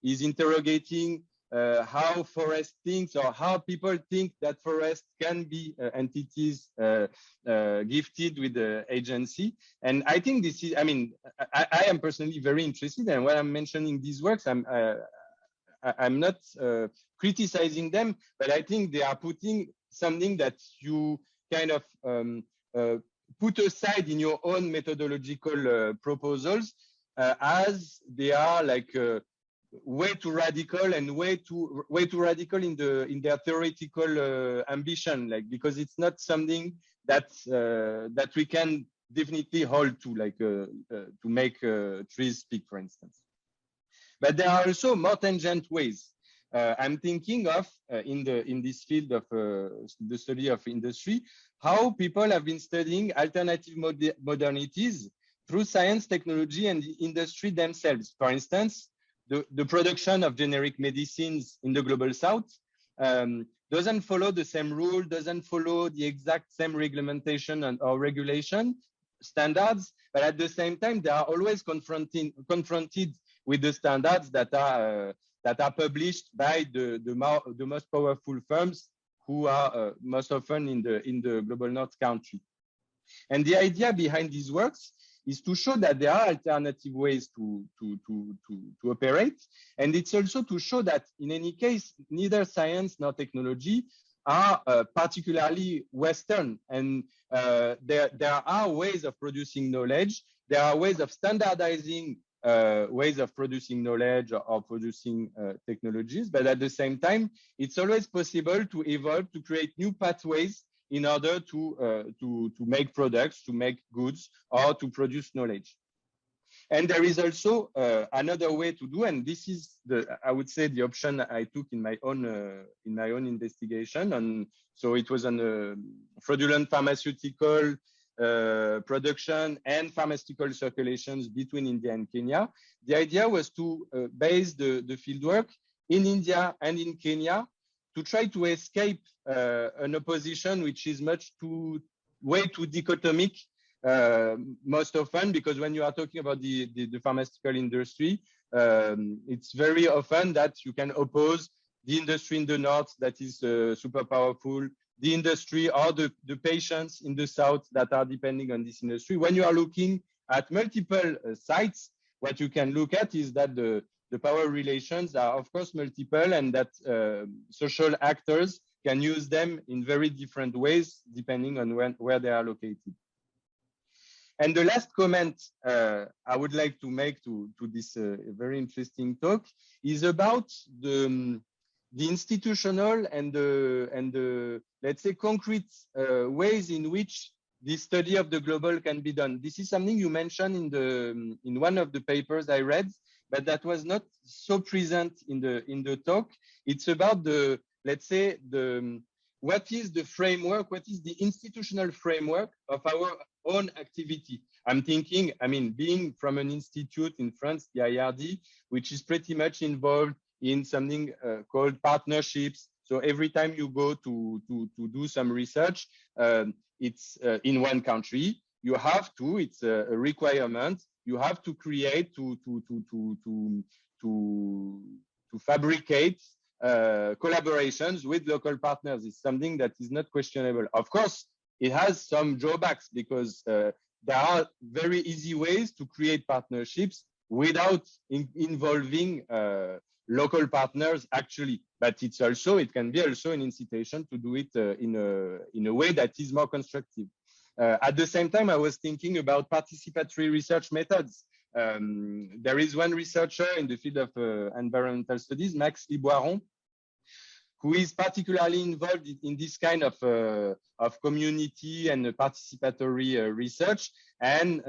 is interrogating how forest thinks or how people think that forests can be entities gifted with the agency. And I think this is, I mean, I am personally very interested, and when I'm mentioning these works, I'm not criticizing them, but I think they are putting something that you kind of put aside in your own methodological proposals as they are like way too radical and way too radical in their theoretical ambition, like, because it's not something that that we can definitely hold to, like to make trees speak, for instance. But there are also more tangent ways. I'm thinking of in this field of the study of industry, how people have been studying alternative modernities through science, technology, and the industry themselves. For instance, the production of generic medicines in the global south doesn't follow the same rule, doesn't follow the exact same regulation or regulation standards, but at the same time, they are always confronted with the standards that are published by the most powerful firms, who are most often in the global north country. And the idea behind these works is to show that there are alternative ways to operate. And it's also to show that in any case, neither science nor technology are particularly Western. And there are ways of producing knowledge. There are ways of standardizing ways of producing knowledge or producing technologies. But at the same time, it's always possible to evolve, to create new pathways in order to make products, to make goods, or to produce knowledge. And there is also another way to do, and this is I would say the option I took in my own investigation. And so it was on fraudulent pharmaceutical production and pharmaceutical circulations between India and Kenya. The idea was to base the fieldwork in India and in Kenya to try to escape an opposition which is way too dichotomic most often, because when you are talking about the pharmaceutical industry, it's very often that you can oppose the industry in the north that is super powerful, the industry or the patients in the south that are depending on this industry. When you are looking at multiple sites, what you can look at is that the power relations are, of course, multiple, and that social actors can use them in very different ways depending on where they are located. And the last comment I would like to make to this very interesting talk is about the institutional and the let's say concrete ways in which this study of the global can be done. This is something you mentioned in one of the papers I read, but that was not so present in the talk. It's about the, let's say, what is the framework, what is the institutional framework of our own activity. I'm thinking, I mean, being from an institute in France, the IRD, which is pretty much involved in something called partnerships. So every time you go to do some research, it's in one country, you have to, it's a requirement, you have to create, to fabricate collaborations with local partners. It's something that is not questionable. Of course, it has some drawbacks because there are very easy ways to create partnerships without involving local partners actually, but it can be also an incitation to do it in a way that is more constructive. At the same time, I was thinking about participatory research methods. There is one researcher in the field of environmental studies, Max Liboiron, who is particularly involved in this kind of community and participatory research. And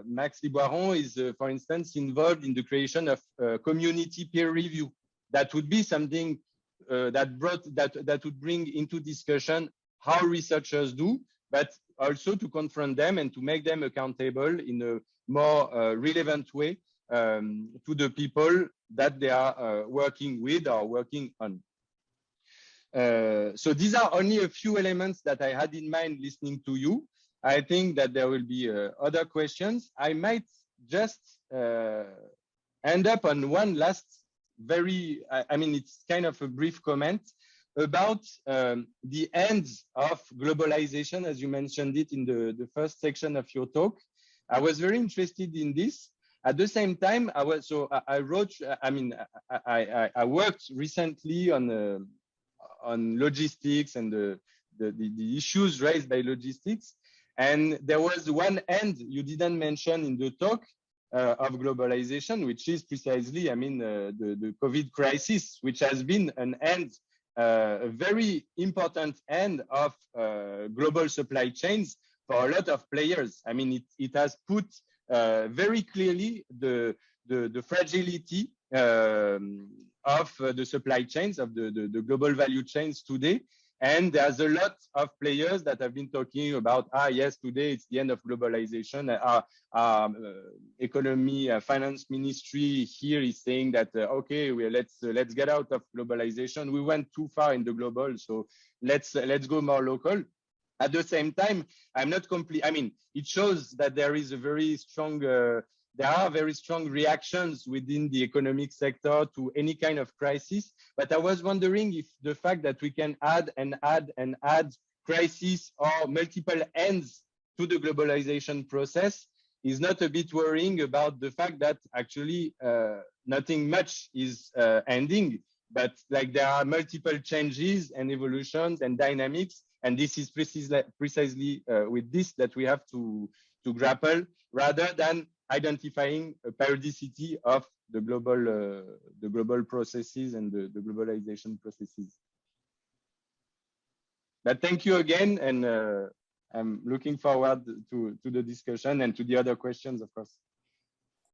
Max Liboiron is, for instance, involved in the creation of community peer review. That would be something that would bring into discussion how researchers do, but also to confront them and to make them accountable in a more relevant way to the people that they are working with or working on. So these are only a few elements that I had in mind listening to you. I think that there will be other questions. I might just end up on one last I mean, it's kind of a brief comment about the end of globalization, as you mentioned it in the first section of your talk. I was very interested in this. At the same time, I worked recently on logistics and the issues raised by logistics. And there was one end you didn't mention in the talk of globalization, which is precisely, I mean, the COVID crisis, which has been an end, a very important end of global supply chains for a lot of players. I mean, it has put very clearly the fragility of the supply chains, of the global value chains today. And there's a lot of players that have been talking about, yes, today it's the end of globalization. Economy, finance ministry here is saying that, okay, let's get out of globalization. We went too far in the global, so let's go more local. At the same time, I'm not complete. I mean, it shows that there is a very strong, there are very strong reactions within the economic sector to any kind of crisis. But I was wondering if the fact that we can add and add and add crisis or multiple ends to the globalization process is not a bit worrying about the fact that actually nothing much is ending, but like there are multiple changes and evolutions and dynamics. And this is precisely with this that we have to grapple, rather than identifying a periodicity of the global processes and the globalization processes. But thank you again, and I'm looking forward to the discussion and to the other questions, of course.